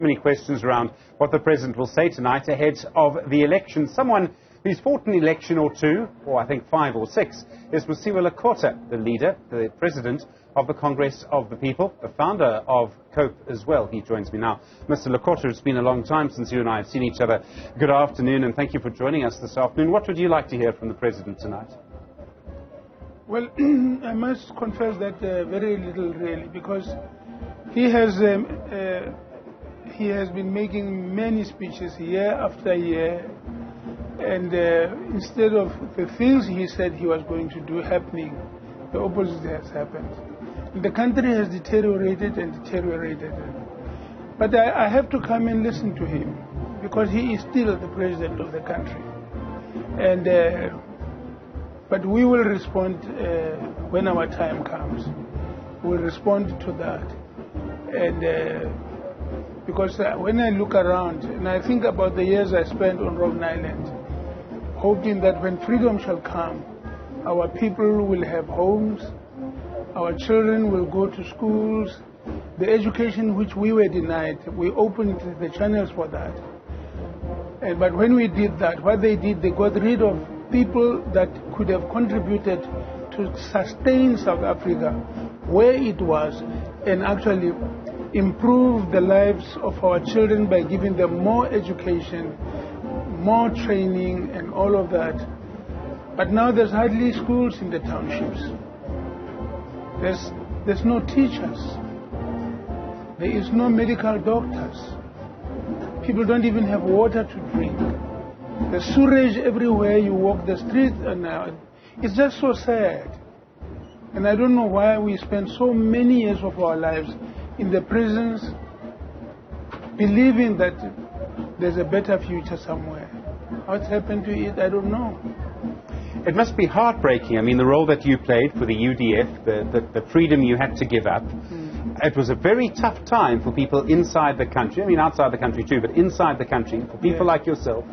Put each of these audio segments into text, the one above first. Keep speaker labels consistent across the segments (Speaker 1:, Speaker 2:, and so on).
Speaker 1: Many questions around what the President will say tonight ahead of the election. Someone who's fought an election or two, or I think 5 or 6, is Mosiuoa Lekota, the leader, the President of the Congress of the People, the founder of COPE as well. He joins me now. Mr. Lekota, it's been a long time since you and I have seen each other. Good afternoon, and thank you for joining us this afternoon. What would you like to hear from the President tonight?
Speaker 2: Well, I must confess that very little really, because he has been making many speeches year after year, and instead of the things he said he was going to do happening, the opposite has happened. And the country has deteriorated and deteriorated. But I have to come and listen to him, because he is still the president of the country. And but we will respond when our time comes. We'll respond to that. And because when I look around and I think about the years I spent on Robben Island, hoping that when freedom shall come, our people will have homes, our children will go to schools, the education which we were denied, we opened the channels for that. But when we did that, what they did, they got rid of people that could have contributed to sustain South Africa where it was, and actually improve the lives of our children by giving them more education, more training and all of that. But now there's hardly schools in the townships. There's no teachers. There is no medical doctors. People don't even have water to drink. There's sewage everywhere you walk the street, and it's just so sad. And I don't know why we spend so many years of our lives in the prisons, believing that there's a better future somewhere. What's happened to it, I don't know.
Speaker 1: It must be heartbreaking. I mean, the role that you played for the UDF, the freedom you had to give up. It was a very tough time for people inside the country. I mean, outside the country too, but inside the country, for people like yourself.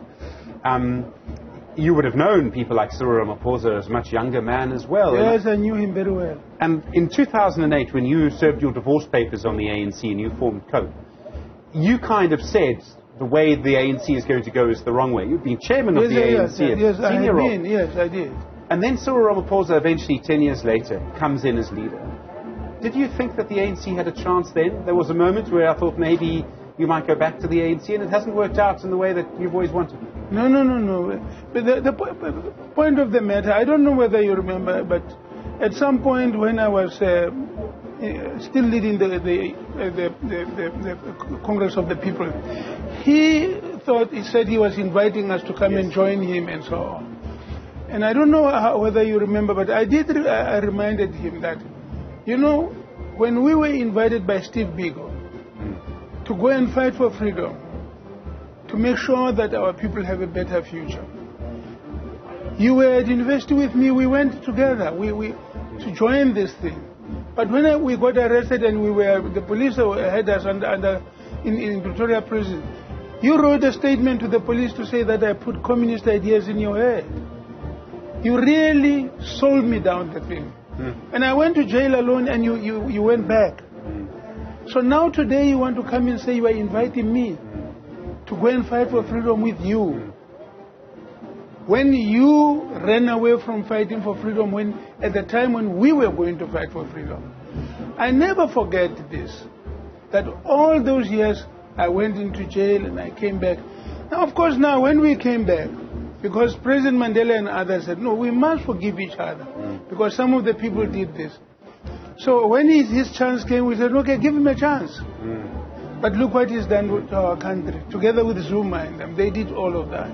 Speaker 1: You would have known people like Cyril Ramaphosa as a much younger man as well.
Speaker 2: Yes, I knew him very well.
Speaker 1: And in 2008, when you served your divorce papers on the ANC and you formed COPE, you kind of said the way the ANC is going to go is the wrong way. You've been chairman of the ANC.
Speaker 2: Yes, I have been. Yes, I did.
Speaker 1: And then Cyril Ramaphosa eventually, 10 years later, comes in as leader. Did you think that the ANC had a chance then? There was a moment where I thought maybe you might go back to the ANC, and it hasn't worked out in the way that you've always wanted.
Speaker 2: No. But the point of the matter, I don't know whether you remember, but at some point when I was still leading the Congress of the People, he said he was inviting us to come and join him and so on. And I don't know whether you remember, but I reminded him that, you know, when we were invited by Steve Biko to go and fight for freedom, to make sure that our people have a better future. You were at university with me, we went together to join this thing. But when we got arrested and the police had us in Pretoria prison, you wrote a statement to the police to say that I put communist ideas in your head. You really sold me down the thing. And I went to jail alone, and you went back. So now today you want to come and say you are inviting me to go and fight for freedom with you. When you ran away from fighting for freedom at the time when we were going to fight for freedom. I never forget this, that all those years I went into jail and I came back. Now, of course, now when we came back, because President Mandela and others said, no, we must forgive each other, because some of the people did this. So when his chance came, we said, okay, give him a chance. But look what he's done to our country, together with Zuma and them. They did all of that.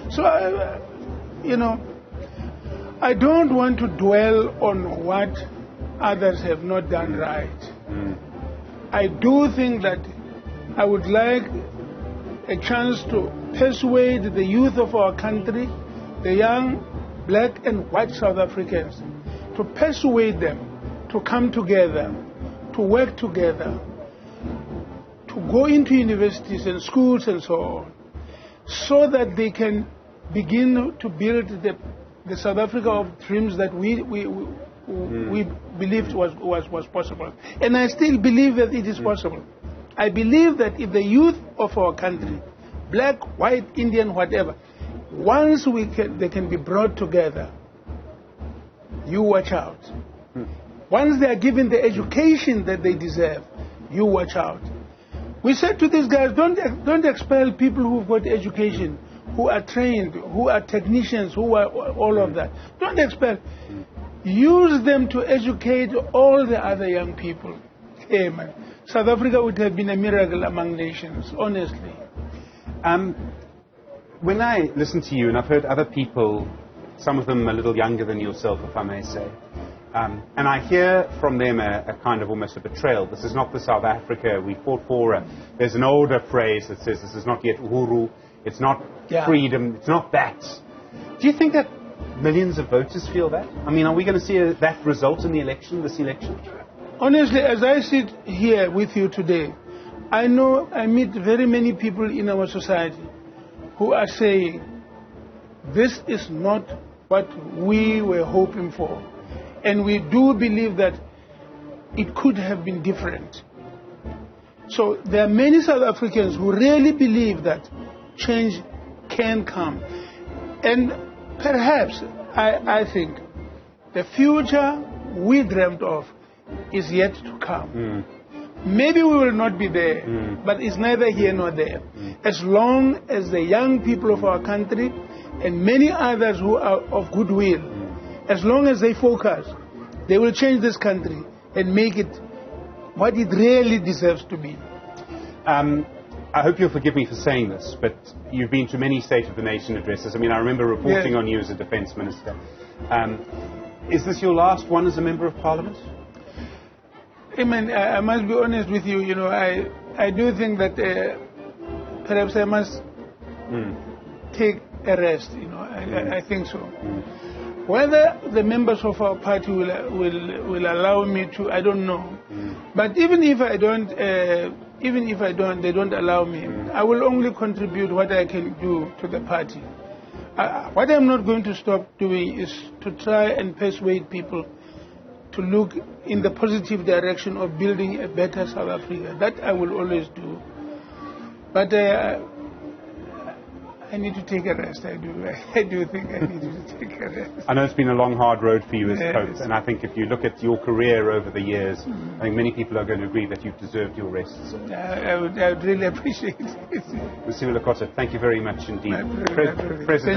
Speaker 2: So, you know, I don't want to dwell on what others have not done right. I do think that I would like a chance to persuade the youth of our country, the young black and white South Africans, to persuade them to come together, to work together, to go into universities and schools and so on, so that they can begin to build the South Africa of dreams that we believed was possible. And I still believe that it is possible. I believe that if the youth of our country, black, white, Indian, whatever, once they can be brought together, you watch out. Once they are given the education that they deserve, you watch out. We said to these guys, don't expel people who've got education, who are trained, who are technicians, who are all of that. Don't expel. Use them to educate all the other young people. Hey, man. South Africa would have been a miracle among nations, honestly.
Speaker 1: When I listen to you, and I've heard other people, some of them a little younger than yourself, if I may say, and I hear from them a kind of almost a betrayal. This is not the South Africa we fought for. There's an older phrase that says this is not yet uhuru, it's not freedom, it's not that. Do you think that millions of voters feel that? I mean, are we going to see that result in the election, this election?
Speaker 2: Honestly, as I sit here with you today, I know I meet very many people in our society who are saying, this is not what we were hoping for. And we do believe that it could have been different. So there are many South Africans who really believe that change can come. And perhaps, I think, the future we dreamt of is yet to come. Maybe we will not be there, but it's neither here nor there. As long as the young people of our country and many others who are of goodwill, as long as they focus, they will change this country and make it what it really deserves to be.
Speaker 1: I hope you'll forgive me for saying this, but you've been to many State of the Nation addresses. I mean, I remember reporting on you as a defence minister. Is this your last one as a Member of Parliament?
Speaker 2: I must be honest with you. You know, I do think that perhaps I must take a rest. You know, I think so. Whether the members of our party will allow me to, I don't know. But even if I don't, they don't allow me, I will only contribute what I can do to the party. What I'm not going to stop doing is to try and persuade people to look in the positive direction of building a better South Africa. That I will always do. But I need to take a rest. I do think I need to take a rest.
Speaker 1: I know it's been a long, hard road for you as Pope, and I think if you look at your career over the years, I think many people are going to agree that you've deserved your rest. So.
Speaker 2: I would really appreciate it.
Speaker 1: Mosiuoa Lekota, thank you very much indeed. President